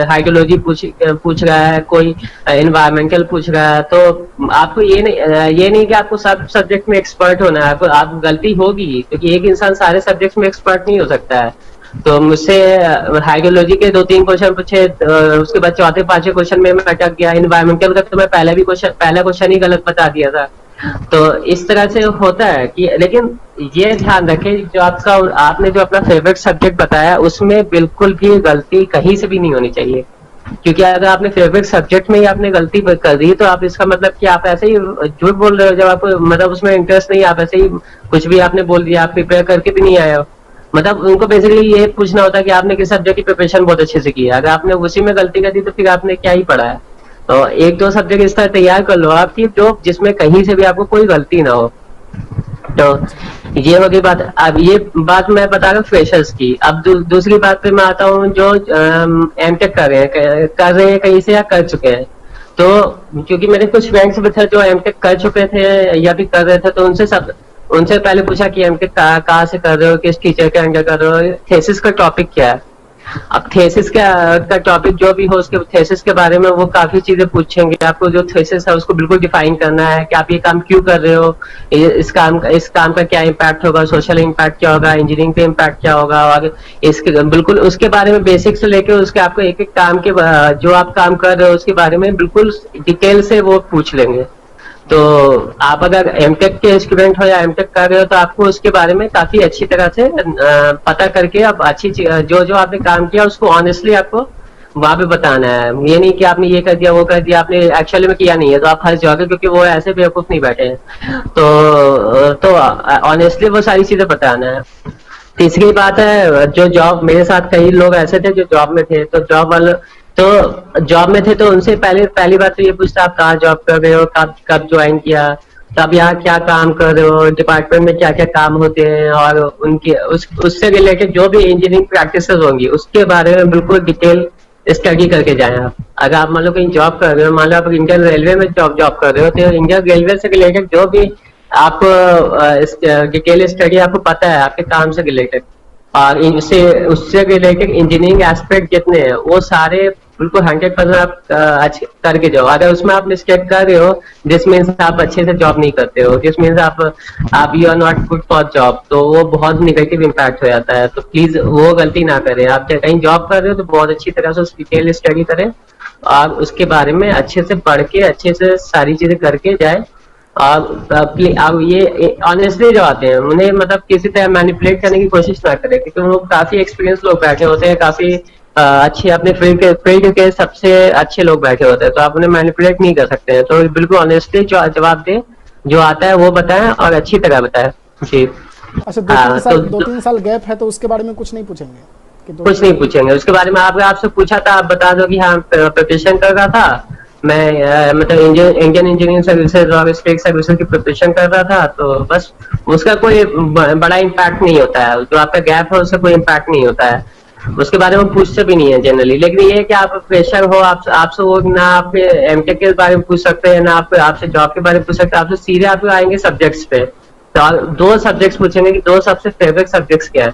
हाइड्रोलॉजी पूछ रहा है, कोई एनवायरमेंटल पूछ रहा है। तो आपको ये नहीं कि आपको सब सब्जेक्ट में एक्सपर्ट होना है, आप गलती होगी, क्योंकि एक इंसान सारे सब्जेक्ट में एक्सपर्ट नहीं हो सकता है। तो मुझसे हाइड्रोलॉजी के 2-3 क्वेश्चन पूछे, उसके बाद चौथे पांचवें क्वेश्चन में मैं अटक गया। इन्वायरमेंटल का तो मैं पहला क्वेश्चन ही गलत बता दिया था। तो इस तरह से होता है कि, लेकिन ये ध्यान रखें, जो आपने जो अपना फेवरेट सब्जेक्ट बताया उसमें बिल्कुल भी गलती कहीं से भी नहीं होनी चाहिए। क्योंकि अगर आपने फेवरेट सब्जेक्ट में ही आपने गलती कर दी तो आप, इसका मतलब कि आप ऐसे ही झूठ बोल रहे हो, जब आपको मतलब उसमें इंटरेस्ट नहीं, आप ऐसे ही कुछ भी आपने बोल दिया, आप प्रिपेयर करके भी नहीं आए हो। मतलब उनको बेसिकली ये पूछना होता है कि आपने किस सब्जेक्ट की प्रिपरेशन बहुत अच्छे से की है। अगर आपने उसी में गलती कर दी तो फिर आपने क्या ही पढ़ा है। तो एक दो सब्जेक्ट इस तरह तैयार कर लो आपकी, जो जिसमें कहीं से भी आपको कोई गलती ना हो। तो ये होगी बात। अब ये बात मैं बता रहा हूँ फ्रेशर्स की। अब दूसरी बात पे मैं आता हूँ, जो एमटेक कर रहे हैं कहीं से या कर चुके हैं। तो क्योंकि मेरे कुछ फ्रेंड्स भी थे जो एमटेक कर चुके थे या भी कर रहे थे, तो उनसे पहले पूछा कि एमटेक कहाँ से कर रहे हो, किस टीचर के अंडर कर रहे हो, थेसिस का टॉपिक क्या है। अब थेसिस का टॉपिक जो भी हो, उसके थेसिस के बारे में वो काफी चीजें पूछेंगे आपको। जो थेसिस है उसको बिल्कुल डिफाइन करना है कि आप ये काम क्यों कर रहे हो, इस काम का क्या इम्पैक्ट होगा, सोशल इम्पैक्ट क्या होगा, इंजीनियरिंग पे इम्पैक्ट क्या होगा, और इसके बिल्कुल उसके बारे में बेसिक से लेके उसके आपको एक एक काम के जो आप काम कर रहे हो उसके बारे में बिल्कुल डिटेल से वो पूछ लेंगे। तो आप अगर एमटेक के स्टूडेंट हो या एमटेक कर रहे हो तो आपको उसके बारे में काफी अच्छी तरह से पता करके आप जो आपने काम किया उसको ऑनेस्टली आपको वहां पे बताना है। ये नहीं कि आपने ये कर दिया वो कर दिया, आपने एक्चुअली में किया नहीं है तो आप फंस जाओगे, क्योंकि वो ऐसे बेवकूफ नहीं बैठे हैं। तो ऑनेस्टली वो सारी चीजें बताना है। तीसरी बात है, जो जॉब, मेरे साथ कई लोग ऐसे थे जो जॉब में थे, तो जॉब में थे तो उनसे पहली बात तो ये पूछता आप कहाँ जॉब कर रहे हो, कब ज्वाइन किया, तब यहाँ क्या काम कर रहे हो, डिपार्टमेंट में क्या क्या काम होते हैं, और उनके उससे रिलेटेड जो भी इंजीनियरिंग प्रैक्टिसेस होंगी उसके बारे में बिल्कुल डिटेल स्टडी करके जाए। आप अगर आप मान लो कहीं जॉब कर रहे हो, मान लो आप इंडियन रेलवे में जॉब कर रहे हो, तो इंडियन रेलवे से रिलेटेड जो भी आप डिटेल स्टडी आपको पता है आपके काम से रिलेटेड, और उससे रिलेटेड इंजीनियरिंग एस्पेक्ट जितने हैं वो सारे बिल्कुल 100% आप करके जाओ। अगर उसमें आप मिस्टेक कर रहे हो, दिस मीन्स आप अच्छे से जॉब नहीं करते हो, दिस मीन्स आप you are not good for job, तो वो बहुत निगेटिव इम्पैक्ट हो जाता है। तो प्लीज वो गलती ना करें। आप कहीं जॉब कर रहे हो तो बहुत अच्छी तरह से उस डिटेल स्टडी करें और उसके बारे में अच्छे से पढ़ के अच्छे से सारी चीजें करके जाए। अब ये ऑनेस्टली जो आते हैं उन्हें मतलब किसी तरह मैनिपुलेट करने की कोशिश ना करें, क्योंकि वो काफी एक्सपीरियंस लोग बैठे होते हैं, काफी अच्छे अपने फील्ड के सबसे अच्छे लोग बैठे होते हैं, तो आप उन्हें मैनिपुलेट नहीं कर सकते हैं। तो बिल्कुल ऑनेस्टली जवाब दें, जो आता है वो बताएं और अच्छी तरह बताएं। जी। अच्छा, 2-3 साल गैप है तो उसके बारे में कुछ नहीं पूछेंगे कि कुछ नहीं पूछेंगे उसके बारे में। आपसे पूछा था, आप बता दो कि हाँ प्रिपरेशन कर रहा था मैं, मतलब इंडियन इंजीनियरिंग सर्विसेज और स्टेट सर्विसेज की प्रिपरेशन कर रहा था, तो बस उसका कोई बड़ा इम्पैक्ट नहीं होता है। जो आपका गैप है उससे कोई इम्पैक्ट नहीं होता है, उसके बारे में पूछते भी नहीं है जनरली। लेकिन ये है कि आप फ्रेशर हो, आपसे वो ना आप एमटेक के बारे में पूछ सकते हैं, ना आपसे जॉब के बारे में पूछ सकते हैं, आपसे सीधे आप आएंगे सब्जेक्ट्स पे। तो 2 सब्जेक्ट्स पूछेंगे कि 2 सबसे फेवरेट सब्जेक्ट्स क्या है।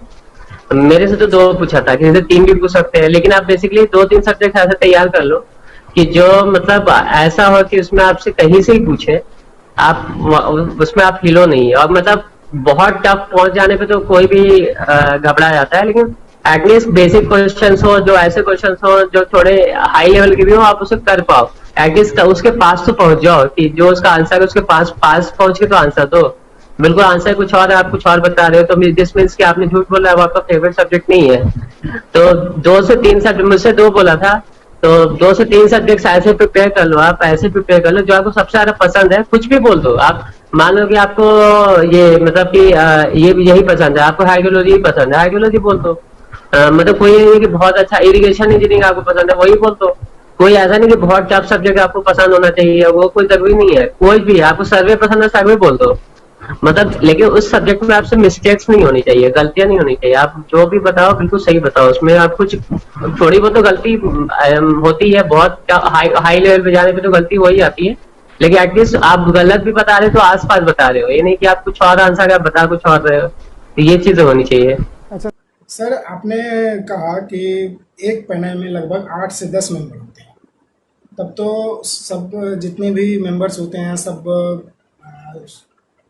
मेरे से तो 2 पूछा था, किसी से 3 भी पूछ सकते हैं, लेकिन आप बेसिकली 2-3 सब्जेक्ट ऐसे तैयार कर लो कि जो मतलब ऐसा हो कि उसमें आपसे कहीं से ही पूछे, उसमें आप हिलो नहीं। और मतलब बहुत टफ पहुंच जाने पे तो कोई भी घबरा जाता है, लेकिन एटलीस्ट बेसिक क्वेश्चंस हो, जो ऐसे क्वेश्चंस हो जो थोड़े हाई लेवल के भी हो, आप उसे कर पाओ। एटलीस्ट उसके पास तो पहुंच जाओ कि जो उसका आंसर है उसके पास पास पहुंच के तो आंसर दो। बिल्कुल आंसर कुछ और है, आप कुछ और बता रहे हो, तो दिस मीन्स कि आपने झूठ बोला है, वो आपका फेवरेट सब्जेक्ट नहीं है। तो 2 से 3 सब्जेक्ट, मुझसे 2 बोला था, तो 2 से 3 सब्जेक्ट ऐसे प्रिपेयर कर लो, आप ऐसे प्रिपेयर कर लो जो आपको सबसे ज्यादा पसंद है, कुछ भी बोल दो आप। मान लो कि आपको ये मतलब कि ये यही पसंद है, आपको हाइड्रोलॉजी पसंद है, हाइड्रोलॉजी बोल दो। मतलब कोई नहीं कि बहुत अच्छा इरिगेशन इंजीनियरिंग आपको पसंद है, वही बोल दो। कोई ऐसा नहीं कि बहुत टफ सब्जेक्ट आपको पसंद होना चाहिए, वो कोई जरूरी नहीं है। कोई भी आपको सर्वे पसंद है, सर्वे बोल दो। मतलब लेकिन उस सब्जेक्ट में आपसे मिस्टेक्स नहीं होनी चाहिए, गलतियां नहीं होनी चाहिए। आप जो भी बताओ बिल्कुल सही बताओ, उसमें आप कुछ थोड़ी बहुत तो गलती होती है, बहुत हाई हाई लेवल पे जाने पे तो गलती हो ही जाती है, लेकिन एटलीस्ट आप गलत भी बता रहे हो तो आस पास बता रहे हो, ये नहीं कि आप कुछ और आंसर आप बता कुछ और रहे हो। तो ये चीजें होनी चाहिए। अच्छा। सर आपने कहा कि एक पैनल में लगभग 8 से 10 मेंबर होते हैं, तब तो सब जितने भी मेंबर्स होते हैं सब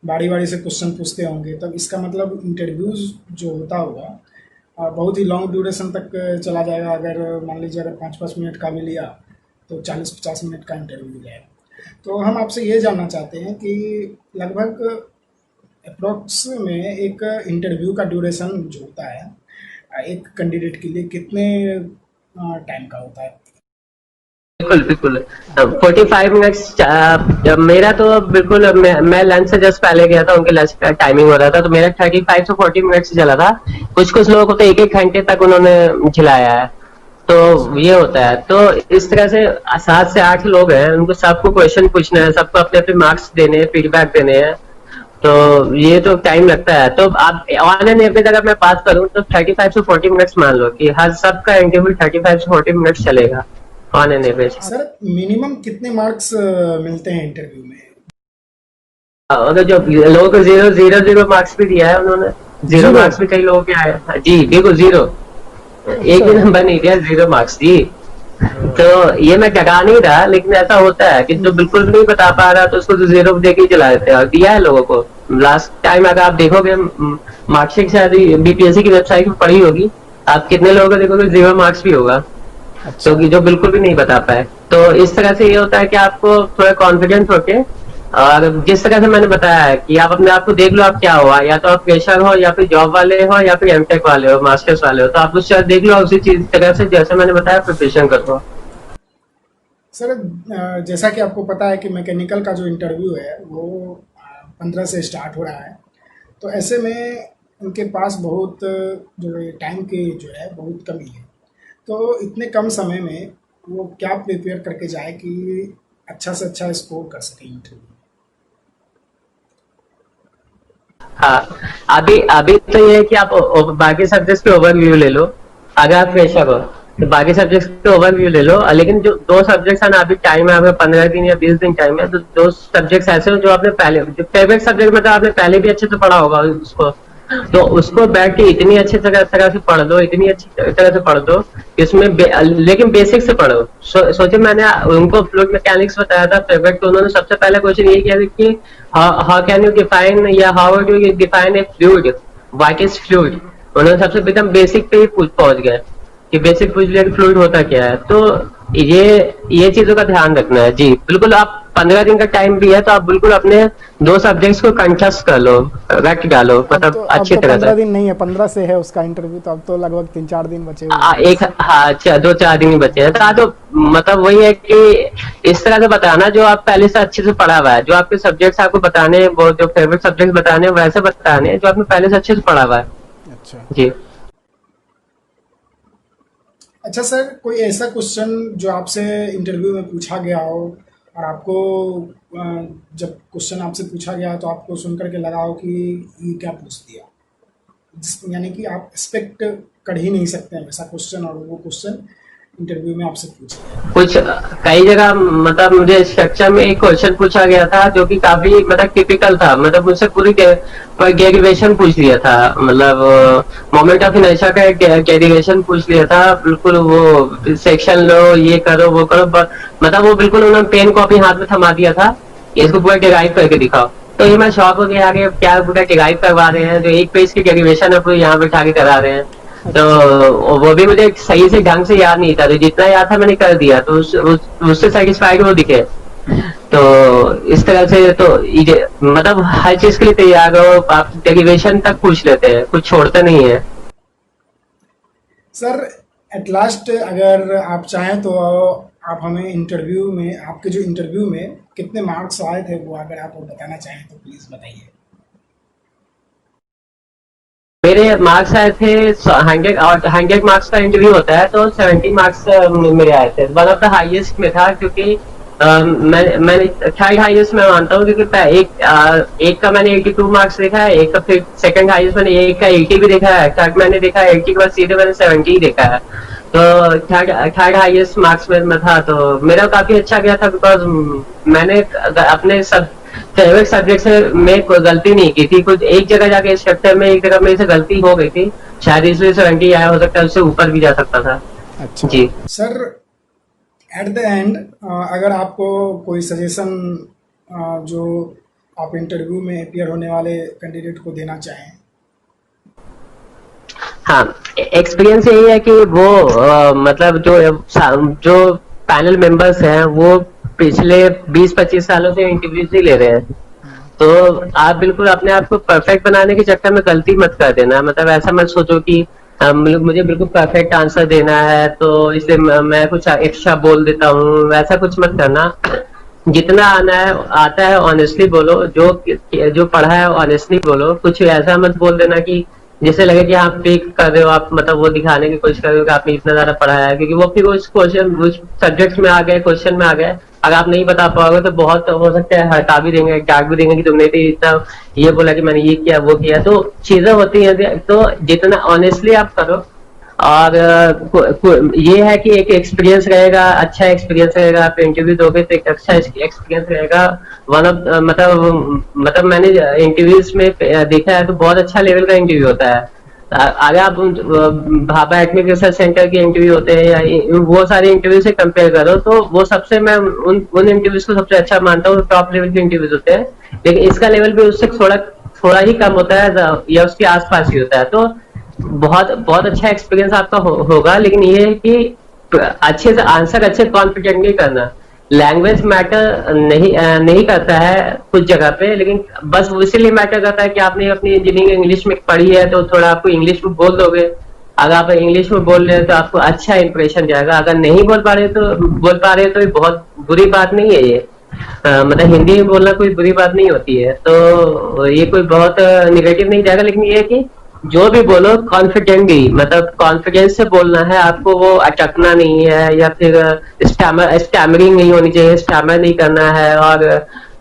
बारी बारी से क्वेश्चन पूछते होंगे, तब इसका मतलब इंटरव्यूज़ जो होता होगा बहुत ही लॉन्ग ड्यूरेशन तक चला जाएगा। अगर मान लीजिए अगर 5-5 मिनट का भी लिया तो 40-50 मिनट का इंटरव्यू जाएगा। तो हम आपसे ये जानना चाहते हैं कि लगभग अप्रोक्स में एक इंटरव्यू का ड्यूरेशन जो होता है एक कैंडिडेट के लिए कितने टाइम का होता है? बिल्कुल बिल्कुल। 45 मिनट्स। मेरा तो बिल्कुल मैं लंच से जस्ट पहले गया था, उनके लंच का टाइमिंग हो रहा था, तो मेरा 35 से 40 मिनट चला था। कुछ कुछ लोगों को तो 1-1 घंटे तक उन्होंने खिलाया है। तो ये होता है। तो इस तरह से 7 से 8 लोग हैं, उनको सबको क्वेश्चन पूछना है, सबको अपने अपने मार्क्स देने हैं, फीडबैक देने हैं। तो ये तो टाइम लगता है। तो आप ऑन एन एवरेज अगर मैं बात करूं तो 35 से 40 मिनट्स मान लो कि हर सबका इंटरव्यू 35 से 40 मिनट्स चलेगा on an average. Sir minimum कितने मार्क्स मिलते हैं इंटरव्यू में? अगर जो लोगों को जीरो जीरो जीरो मार्क्स भी दिया है उन्होंने, जीरो जीरो? मार्क्स भी कई लोगों के आए हैं। जी बिल्कुल जीरो। एक अच्छा। भी नंबर नहीं दिया, जीरो मार्क्स जी। तो ये मैं डरा नहीं रहा, लेकिन ऐसा होता है कि जो बिल्कुल नहीं बता पा रहा तो उसको तो जीरो दे के ही चला देते हैं, और दिया है लोगों को। लास्ट टाइम अगर आप देखोगे मार्कशीट शायद बीपीएससी की वेबसाइट पर पड़ी होगी, आप कितने लोगों को देखोगे जीरो मार्क्स भी होगा। तो अच्छा। जो बिल्कुल भी नहीं बता पाए। तो इस तरह से ये होता है कि आपको थोड़ा कॉन्फिडेंस होके, और जिस तरह से मैंने बताया है कि आप अपने आप को देख लो आप क्या हुआ, या तो आप फ्रेशर हो या फिर जॉब वाले हो या फिर एमटेक वाले हो, मास्टर्स वाले हो, तो आप उससे देख लो उसी चीज तरह से जैसे मैंने बताया प्रिपरेशन करो। सर जैसा कि आपको पता है कि मैकेनिकल का जो इंटरव्यू है वो 15 से स्टार्ट हो रहा है, तो ऐसे में उनके पास बहुत जो टाइम की जो है बहुत कमी है। तो इतने कम समय में वो क्या प्रिपेयर करके जाए कि अच्छा से अच्छा स्कोर कर सके इंटरव्यू? हाँ, अभी अभी तो ये है कि आप बाकी सब्जेक्ट्स के ओवरव्यू ले लो। अगर आप फ्रेशर हो तो बाकी सब्जेक्ट्स के ओवरव्यू ले लो, लेकिन जो 2 सब्जेक्ट्स है ना, अभी टाइम है आपका 15 दिन या 20 दिन टाइम है, तो 2 सब्जेक्ट्स ऐसे हो जो आपने पहले, जो फेवरेट सब्जेक्ट मतलब आपने पहले भी अच्छे से पढ़ा होगा उसको, तो उसको बैठ के इतनी अच्छी तरह से पढ़ दो, इतनी अच्छी तरह से पढ़ दो कि उसमें लेकिन बेसिक से पढ़ो। सोचे मैंने उनको फ्लूइड मैकेनिक्स बताया था फेवरेट, तो उन्होंने सबसे पहले क्वेश्चन ये किया था कि हाउ कैन यू डिफाइन, या how do you define a fluid, what is fluid. उन्होंने सबसे एकदम बेसिक पे ही पहुंच गए कि बेसिक पूछ लिया कि फ्लूइड होता क्या है। तो ये ये चीजों का ध्यान रखना है जी। बिल्कुल आप 15 दिन का टाइम भी है, तो आप बिल्कुल अपने 2 सब्जेक्ट्स को कंठस्थ कर लो, रट डालो, मतलब अब अच्छी तो तरह से। 15 दिन नहीं है, 15 से है उसका इंटरव्यू, तो अब तो लगभग 3-4 दिन बचे हुए हैं बस। एक हाँ 2-4 दिन ही बचे हैं, तो मतलब वही है कि इस तरह से बताना जो आप पहले से अच्छे से पढ़ा हुआ है, जो आपके सब्जेक्ट्स आपको बताने हैं, वो जो फेवरेट सब्जेक्ट्स बताने हैं वैसे बताने हैं जो आपने पहले से अच्छे से पढ़ा हुआ है अच्छा। जी। अच्छा सर, कोई ऐसा क्वेश्चन जो आपसे इंटरव्यू में पूछा गया हो और आपको जब क्वेश्चन आपसे पूछा गया तो आपको सुन करके लगा हो कि ये क्या पूछ दिया, यानी कि आप एक्सपेक्ट कर ही नहीं सकते हैं वैसा क्वेश्चन, और वो क्वेश्चन इंटरव्यू में आपसे पूछा? कुछ कई जगह मतलब मुझे स्ट्रक्चर में एक क्वेश्चन पूछा गया था जो कि काफी मतलब टिपिकल था, मतलब मुझसे पूरी डेरिवेशन पूछ लिया था, मतलब मोमेंट ऑफ इनर्शिया का एक डेरिवेशन पूछ लिया था, बिल्कुल वो सेक्शन लो, ये करो वो करो, मतलब वो बिल्कुल उन्होंने पेन कॉपी हाथ में थमा दिया था, इसको पूरा डिराइव करके दिखाओ। तो ये मैं शॉक हो गया आगे क्या पूरा डिराइव करवा रहे हैं, जो एक पेज की डेरिवेशन है पूरी यहाँ बैठा के करा रहे हैं। तो वो भी मुझे सही से ढंग से याद नहीं था, तो जितना याद था मैंने कर दिया, तो उससे सेटिस्फाइड वो दिखे। तो इस तरह से तो मतलब हर चीज के लिए तैयार हो आप, डेरिवेशन तक पूछ लेते हैं, कुछ छोड़ते नहीं है। सर एट लास्ट अगर आप चाहें तो आप हमें इंटरव्यू में, आपके जो इंटरव्यू में कितने मार्क्स आए थे वो अगर आप बताना चाहें तो प्लीज़ बताइए। मेरे मार्क्स आए थे 100, और 100 मार्क्स का इंटरव्यू होता है तो 70 मार्क्स मेरे आए थे, वन ऑफ द हाईएस्ट में था, क्योंकि मैंने थर्ड हाईएस्ट मैं मानता हूँ, क्योंकि एक का मैंने 82 मार्क्स देखा है, एक का फिर सेकंड हाईएस्ट मैंने एक का 80 भी देखा है, थर्ड मैंने देखा है 80 के बाद सीधे मैंने 70 देखा है। तो थर्ड हाईएस्ट मार्क्स में था, तो मेरा काफी अच्छा गया था, बिकॉज मैंने अपने सब फेवरेट सब्जेक्ट में कोई गलती नहीं की थी, कुछ एक जगह जाके स्ट्रक्चर में एक जगह मेरे से गलती हो गई थी, शायद इसलिए 70 आया, हो सकता है उससे ऊपर भी जा सकता था। अच्छा जी सर एट द एंड अगर आपको कोई सजेशन जो आप इंटरव्यू में अपियर होने वाले कैंडिडेट को देना चाहें? हाँ, एक्सपीरियंस यही है कि वो मतलब जो पैनल मेंबर्स हैं वो पिछले 20-25 सालों से इंटरव्यूज ही ले रहे हैं, तो आप बिल्कुल अपने आप को परफेक्ट बनाने के चक्कर में गलती मत कर देना, मतलब ऐसा मत सोचो कि मुझे बिल्कुल परफेक्ट आंसर देना है तो इसलिए मैं कुछ एक्स्ट्रा बोल देता हूँ, वैसा कुछ मत करना। जितना आना है आता है ऑनेस्टली बोलो, जो पढ़ा है ऑनेस्टली बोलो, कुछ ऐसा मत बोल देना कि जैसे लगे कि आप फेक कर रहे हो, आप मतलब वो दिखाने की कोशिश कर रहे हो कि आपने इतना ज्यादा पढ़ा है, क्योंकि वो फिर उस क्वेश्चन उस सब्जेक्ट में आ गए, क्वेश्चन में आ गए, अगर आप नहीं बता पाओगे तो बहुत हो सकता है हटा भी देंगे, डाक भी देंगे कि तुमने तो इतना ये बोला कि मैंने ये किया वो किया, तो चीजें होती हैं, तो जितना ऑनेस्टली आप करो। और ये है कि एक एक्सपीरियंस रहेगा, अच्छा एक्सपीरियंस रहेगा, आप इंटरव्यू दोगे तो एक अच्छा एक्सपीरियंस रहेगा। वन ऑफ मतलब मैंने इंटरव्यूज में देखा है तो बहुत अच्छा लेवल का इंटरव्यू होता है। अगर आप भाभा एटमिक रिसर्च सेंटर के इंटरव्यू होते हैं या वो सारे इंटरव्यू से कंपेयर करो तो वो सबसे मैं उन इंटरव्यूज को सबसे अच्छा मानता हूँ, टॉप लेवल के इंटरव्यूज होते हैं, लेकिन इसका लेवल भी उससे थोड़ा ही कम होता है या उसके आसपास ही होता है, तो बहुत बहुत अच्छा एक्सपीरियंस आपका होगा, लेकिन ये है कि अच्छे से आंसर अच्छे कॉन्फिडेंटली करना। लैंग्वेज मैटर नहीं करता है कुछ जगह पे, लेकिन बस इसीलिए मैटर करता है कि आपने अपनी इंजीनियरिंग इंग्लिश में पढ़ी है तो थोड़ा आपको इंग्लिश में बोल दोगे, अगर आप इंग्लिश में बोल रहे हैं तो आपको अच्छा इंप्रेशन जाएगा, अगर नहीं बोल पा रहे तो ये बहुत बुरी बात नहीं है, ये मतलब हिंदी में बोलना कोई बुरी बात नहीं होती है, तो ये कोई बहुत निगेटिव नहीं जाएगा, लेकिन ये है कि जो भी बोलो कॉन्फिडेंटली, मतलब कॉन्फिडेंस से बोलना है आपको, वो अटकना नहीं है या फिर स्टैमरिंग नहीं होनी चाहिए, स्टैमर नहीं करना है। और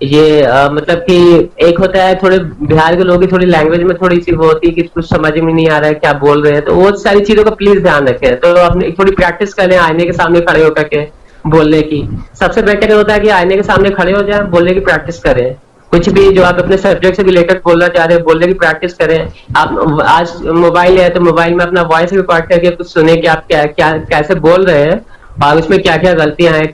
ये मतलब कि एक होता है थोड़े बिहार के लोगों की थोड़ी लैंग्वेज में थोड़ी सी वो होती है कि कुछ समझ में नहीं आ रहा है क्या बोल रहे हैं, तो वो सारी चीजों का प्लीज ध्यान रखें, तो अपनी थोड़ी प्रैक्टिस करें आईने के सामने खड़े होकर के बोलने की। सबसे बेटर होता है कि आईने के सामने खड़े हो जाए, बोलने की प्रैक्टिस करें, कुछ भी जो आप अपने सब्जेक्ट से रिलेटेड बोलना चाह रहे हैं बोलने की प्रैक्टिस करें। आप आज मोबाइल है तो मोबाइल में अपना वॉइस रिकॉर्ड करके कुछ सुने कि आप कैसे बोल रहे हैं और उसमें क्या क्या गलतियां हैं,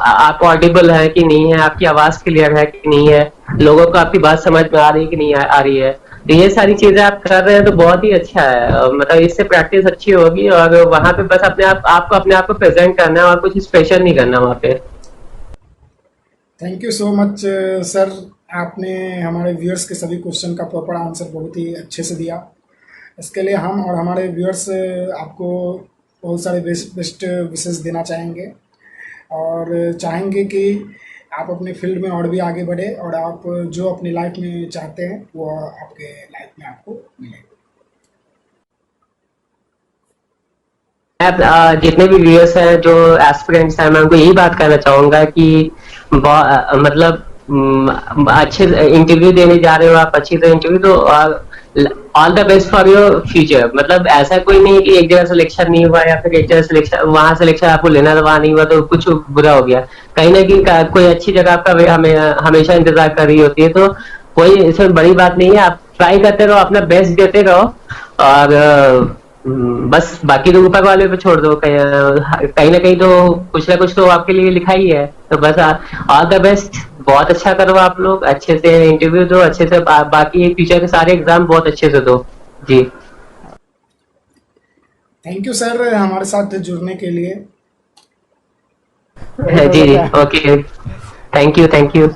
आप ऑडिबल है कि नहीं है, आपकी आवाज क्लियर है कि नहीं है, लोगों को आपकी बात समझ में आ रही है कि नहीं आ रही है, तो ये सारी चीजें आप कर रहे हैं तो बहुत ही अच्छा है, मतलब इससे प्रैक्टिस अच्छी होगी और वहां पे बस आपको अपने आप को प्रेजेंट करना है और कुछ स्पेशल नहीं करना वहां पे। Thank you so much sir, आपने हमारे व्यूअर्स के सभी क्वेश्चन का प्रॉपर आंसर बहुत ही अच्छे से दिया। इसके लिए हम और हमारे व्यूअर्स आपको बहुत सारे बेस्ट विशेष देना चाहेंगे और चाहेंगे कि आप अपने फील्ड में और भी आगे बढ़े और आप जो अपनी लाइफ में चाहते हैं वो आपके लाइफ में आपको मिले। जितने भी व्यूअर्स हैं जो एस्पिरेंट्स हैं, मैं उनको यही बात कहना चाहूंगा कि मतलब अच्छे इंटरव्यू देने जा रहे हो आप, अच्छी तरह इंटरव्यू, तो all the best for your future. मतलब ऐसा कोई नहीं है कि एक जगह सिलेक्शन नहीं हुआ या फिर एक जगह सिलेक्शन, वहां सिलेक्शन आपको लेना था वहां नहीं हुआ तो कुछ बुरा हो गया, कहीं ना कहीं कोई अच्छी जगह आपका हमें हमेशा इंतजार कर रही होती है, तो कोई इसमें बड़ी बात नहीं है। आप ट्राई करते रहो, अपना बेस्ट देते रहो, और बस बाकी तो ऊपर वाले पे छोड़ दो। कहीं ना कहीं तो कुछ ना कुछ तो आपके लिए लिखा ही है, तो बस ऑल द बेस्ट। बहुत अच्छा करो आप लोग, अच्छे से इंटरव्यू दो, अच्छे से बाकी फ्यूचर के सारे एग्जाम बहुत अच्छे से दो जी। थैंक यू सर हमारे साथ जुड़ने के लिए। जी जी, okay, thank you thank you.